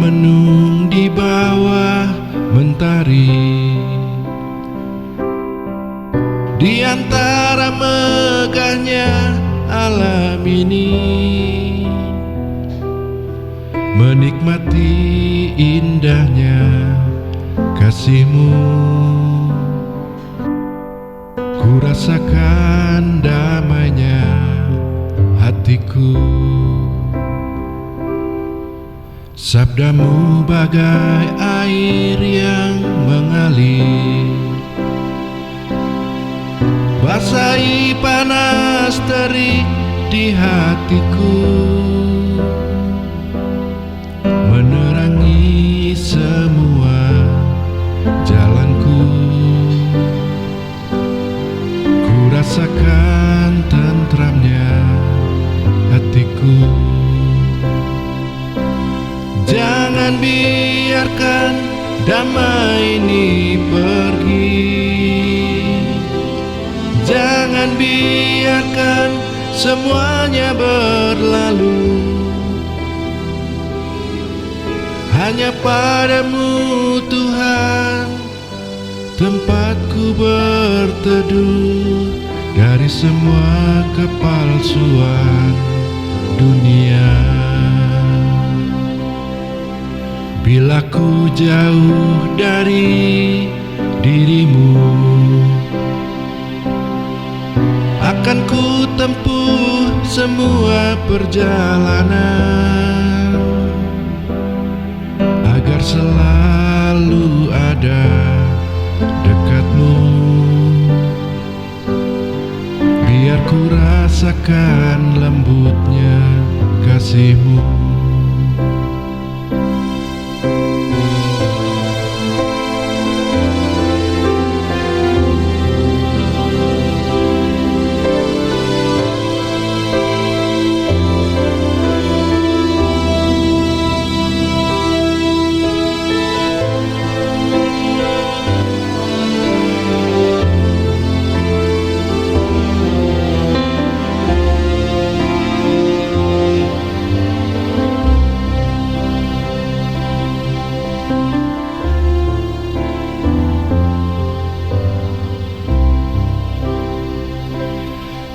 menung di bawah mentari, di antara megahnya alam ini, menikmati indahnya kasih-Mu. Ku rasakan damainya hatiku. Sabda-Mu bagai air yang mengalir, basahi panas terik di hatiku, menerangi semua jalanku. Ku rasakan tentramnya hatiku. Jangan biarkan damai ini pergi, jangan biarkan semuanya berlalu. Hanya pada-Mu Tuhan tempatku berteduh dari semua kepalsuan dunia. Bila ku jauh dari diri-Mu, akan ku tempuh semua perjalanan agar selalu ada dekat-Mu. Biar ku rasakan lembutnya kasih-Mu.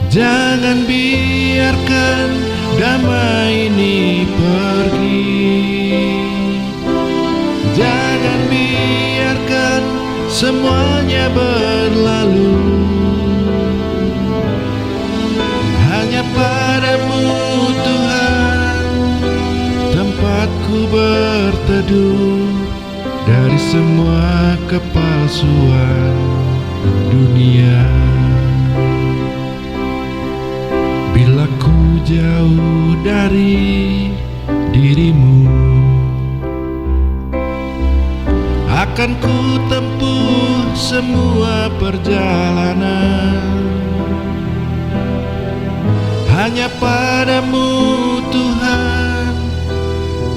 Jangan biarkan damai ini pergi, jangan biarkan semuanya berlalu. Hanya pada-Mu Tuhan tempatku berteduh dari semua kepalsuan dunia. Bila ku jauh dari diri-Mu, akan ku tempuh semua perjalanan hanya pada-Mu Tuhan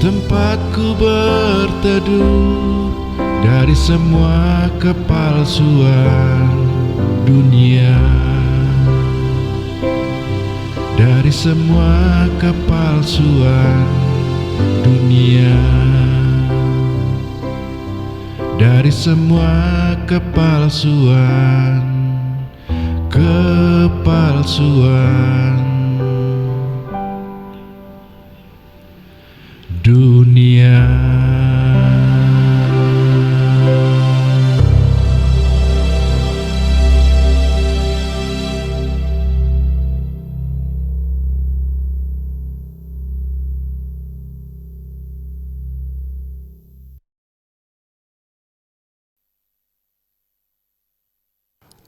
tempatku berteduh dari semua kepalsuan dunia. Dari semua kepalsuan dunia, dari semua kepalsuan dunia.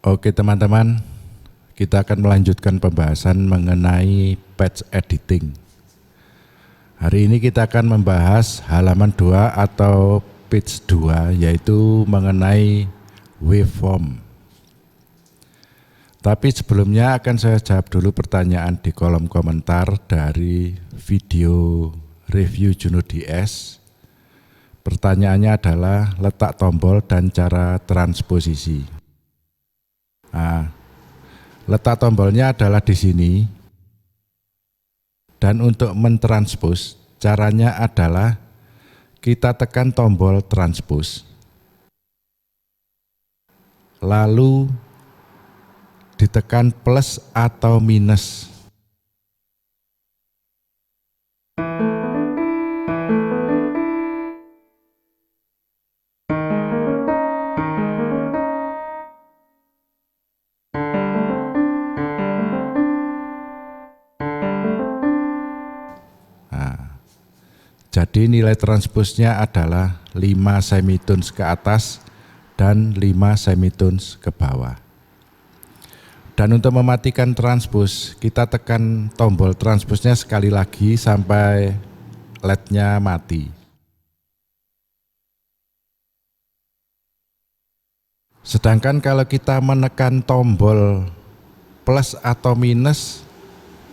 Oke teman-teman, kita akan melanjutkan pembahasan mengenai patch editing. Hari ini kita akan membahas halaman 2 atau page 2, yaitu mengenai waveform. Tapi sebelumnya akan saya jawab dulu pertanyaan di kolom komentar dari video review Juno DS. Pertanyaannya adalah letak tombol dan cara transposisi. Nah, letak tombolnya adalah di sini, dan untuk mentranspos caranya adalah kita tekan tombol transpose. Lalu ditekan plus atau minus. Jadi nilai transposnya adalah 5 semitones ke atas dan 5 semitones ke bawah. Dan untuk mematikan transpose, kita tekan tombol transposnya sekali lagi sampai LED-nya mati. Sedangkan kalau kita menekan tombol plus atau minus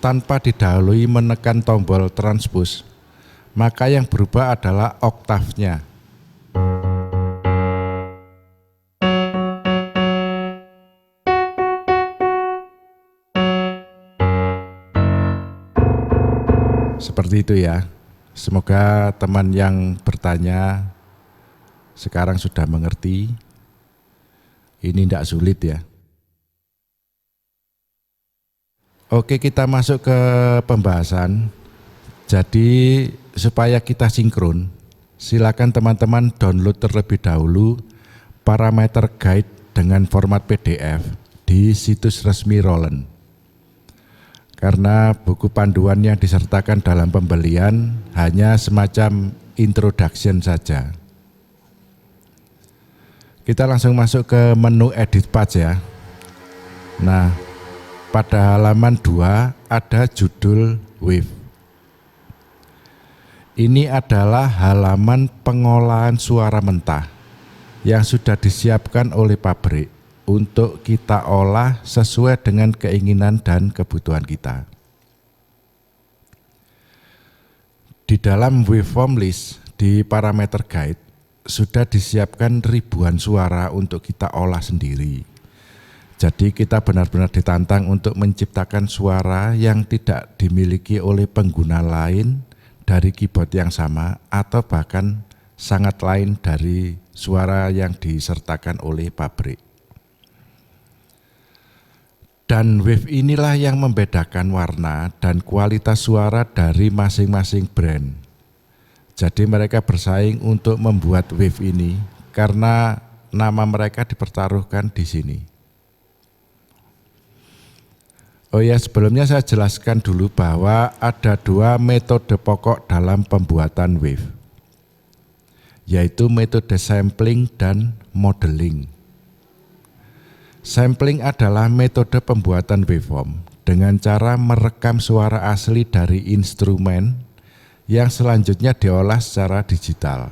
tanpa didahului menekan tombol transpose, maka yang berubah adalah oktavnya. Seperti itu ya. Semoga teman yang bertanya sekarang sudah mengerti. Ini tidak sulit ya. Oke, kita masuk ke pembahasan. Jadi supaya kita sinkron, silakan teman-teman download terlebih dahulu parameter guide dengan format PDF di situs resmi Roland. Karena buku panduan yang disertakan dalam pembelian hanya semacam introduction saja. Kita langsung masuk ke menu edit page ya. Nah, pada halaman 2 ada judul Wave. Ini adalah halaman pengolahan suara mentah yang sudah disiapkan oleh pabrik untuk kita olah sesuai dengan keinginan dan kebutuhan kita. Di dalam waveform list di parameter guide sudah disiapkan ribuan suara untuk kita olah sendiri. Jadi kita benar-benar ditantang untuk menciptakan suara yang tidak dimiliki oleh pengguna lain dari keyboard yang sama atau bahkan sangat lain dari suara yang disertakan oleh pabrik. Dan wave inilah yang membedakan warna dan kualitas suara dari masing-masing brand. Jadi mereka bersaing untuk membuat wave ini karena nama mereka dipertaruhkan di sini. Oh ya, sebelumnya saya jelaskan dulu bahwa ada 2 metode pokok dalam pembuatan wave, yaitu metode sampling dan modeling. Sampling adalah metode pembuatan waveform dengan cara merekam suara asli dari instrumen yang selanjutnya diolah secara digital.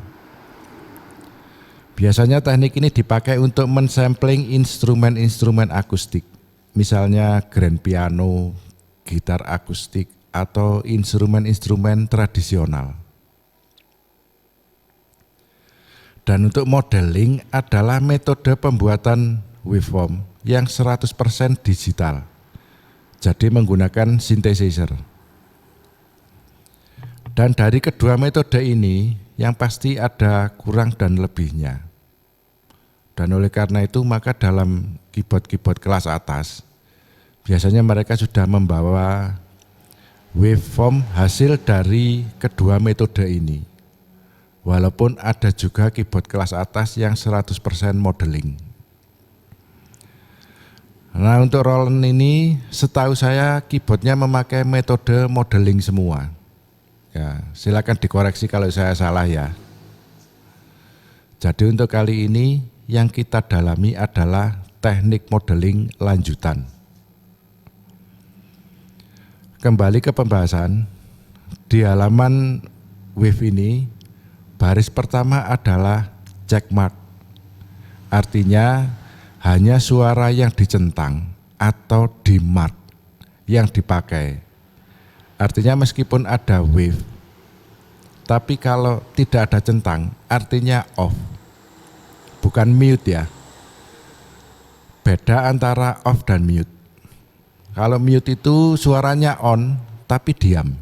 Biasanya teknik ini dipakai untuk mensampling instrumen-instrumen akustik. Misalnya grand piano, gitar akustik, atau instrumen-instrumen tradisional. Dan untuk modeling adalah metode pembuatan waveform yang 100% digital. Jadi menggunakan synthesizer. Dan dari kedua metode ini yang pasti ada kurang dan lebihnya. Dan oleh karena itu maka dalam keyboard-keyboard kelas atas biasanya mereka sudah membawa waveform hasil dari kedua metode ini. Walaupun ada juga keyboard kelas atas yang 100% modeling. Nah, untuk Roland ini setahu saya keyboardnya memakai metode modeling semua. Ya, silakan dikoreksi kalau saya salah ya. Jadi untuk kali ini yang kita dalami adalah teknik modeling lanjutan. Kembali ke pembahasan, di halaman wave ini baris pertama adalah check mark. Artinya hanya suara yang dicentang atau di mark yang dipakai. Artinya meskipun ada wave, tapi kalau tidak ada centang artinya off. Bukan mute ya. Beda antara off dan mute. Kalau mute itu suaranya on tapi diam.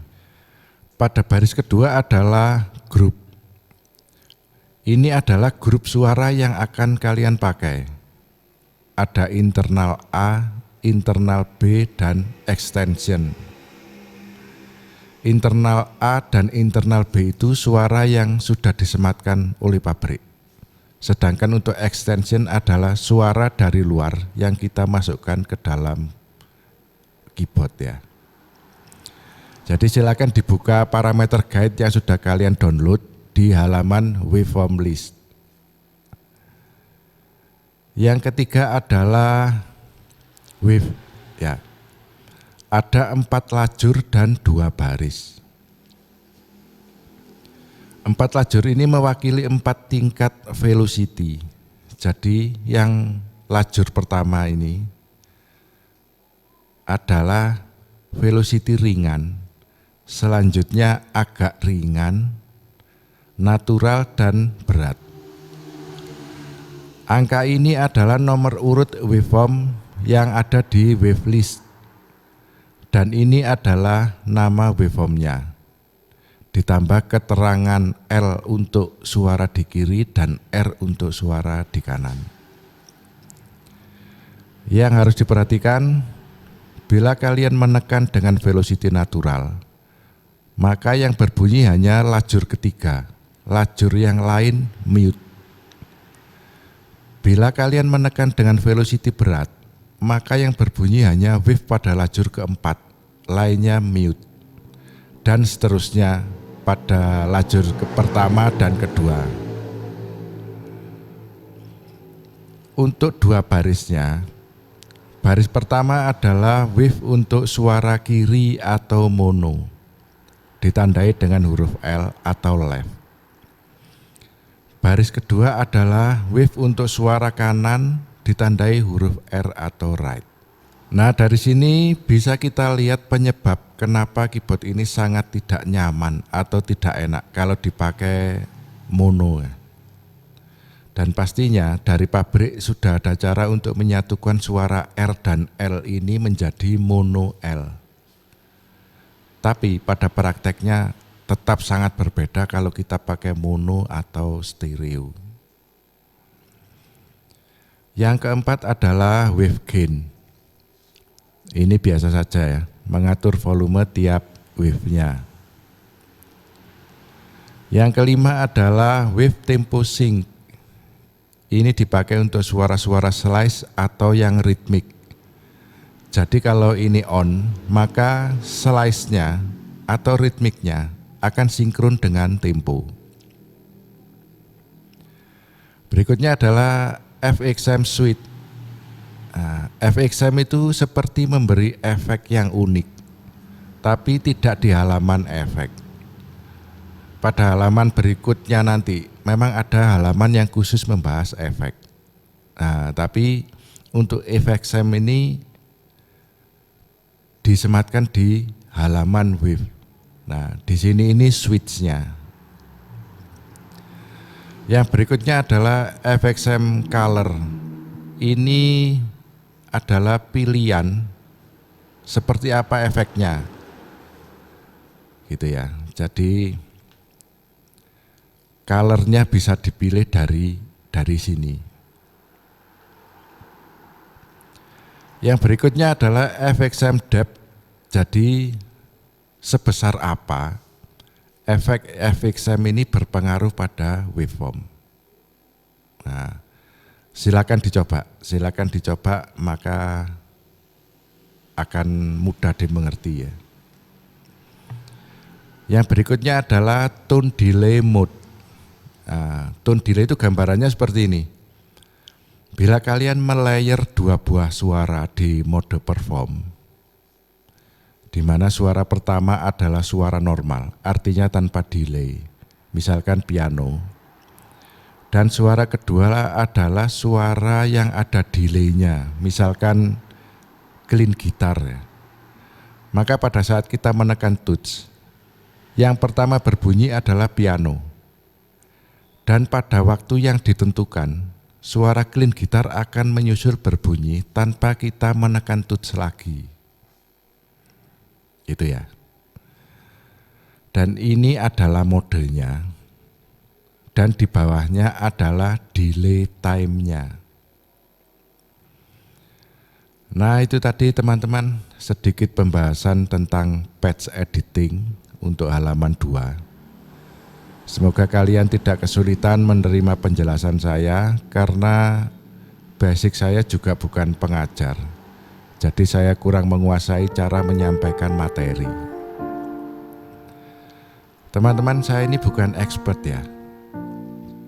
Pada baris kedua adalah group. Ini adalah grup suara yang akan kalian pakai. Ada internal A, internal B, dan extension. Internal A dan internal B itu suara yang sudah disematkan oleh pabrik. Sedangkan untuk extension adalah suara dari luar yang kita masukkan ke dalam keyboard ya. Jadi silakan dibuka parameter guide yang sudah kalian download di halaman waveform list. Yang ketiga adalah wave ya. Ada 4 lajur dan 2 baris. 4 lajur ini mewakili 4 tingkat velocity. Jadi yang lajur pertama ini adalah velocity ringan, selanjutnya agak ringan, natural, dan berat. Angka ini adalah nomor urut waveform yang ada di wavelist. Dan ini adalah nama waveformnya. Ditambah keterangan L untuk suara di kiri dan R untuk suara di kanan. Yang harus diperhatikan, bila kalian menekan dengan velocity natural, maka yang berbunyi hanya lajur ketiga, lajur yang lain mute. Bila kalian menekan dengan velocity berat, maka yang berbunyi hanya wave pada lajur keempat, lainnya mute, dan seterusnya pada lajur pertama dan kedua. Untuk 2 barisnya, baris pertama adalah wave untuk suara kiri atau mono, ditandai dengan huruf L atau left. Baris kedua adalah wave untuk suara kanan, ditandai huruf R atau right. Nah, dari sini bisa kita lihat penyebab kenapa keyboard ini sangat tidak nyaman atau tidak enak kalau dipakai mono. Dan pastinya dari pabrik sudah ada cara untuk menyatukan suara R dan L ini menjadi mono L. Tapi pada prakteknya tetap sangat berbeda kalau kita pakai mono atau stereo. Yang keempat adalah wave gain. Ini biasa saja ya, mengatur volume tiap wave-nya. Yang kelima adalah wave tempo sync. Ini dipakai untuk suara-suara slice atau yang ritmik. Jadi kalau ini on, maka slice-nya atau ritmiknya akan sinkron dengan tempo. Berikutnya adalah FXM Suite. Nah, FXM itu seperti memberi efek yang unik, tapi tidak di halaman efek. Pada halaman berikutnya nanti, memang ada halaman yang khusus membahas efek. Nah, tapi untuk FXM ini disematkan di halaman wave. Nah, di sini ini switch-nya. Yang berikutnya adalah FXM Color. Ini adalah pilihan seperti apa efeknya. Gitu ya. Jadi color-nya bisa dipilih dari sini. Yang berikutnya adalah FXM Depth. Jadi sebesar apa efek FXM ini berpengaruh pada waveform. Nah, silakan dicoba, maka akan mudah dimengerti ya. Yang berikutnya adalah tone delay mode. Nah, tone delay itu gambarannya seperti ini. Bila kalian melayer 2 buah suara di mode perform, di mana suara pertama adalah suara normal, artinya tanpa delay, misalkan piano. Dan suara kedua adalah suara yang ada delaynya, misalkan clean gitar. Maka pada saat kita menekan touch, yang pertama berbunyi adalah piano. Dan pada waktu yang ditentukan, suara clean gitar akan menyusul berbunyi tanpa kita menekan touch lagi. Itu ya. Dan ini adalah modenya. dan di bawahnya adalah delay time-nya. Nah, itu tadi teman-teman sedikit pembahasan tentang page editing untuk halaman 2. Semoga kalian tidak kesulitan menerima penjelasan saya karena basic saya juga bukan pengajar. Jadi saya kurang menguasai cara menyampaikan materi. Teman-teman, saya ini bukan expert ya.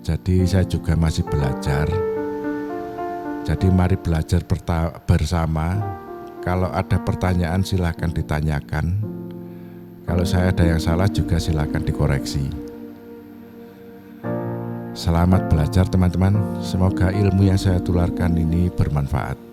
Jadi saya juga masih belajar. Jadi mari belajar bersama. Kalau ada pertanyaan silakan ditanyakan. Kalau saya ada yang salah juga silakan dikoreksi. Selamat belajar teman-teman. Semoga ilmu yang saya tularkan ini bermanfaat.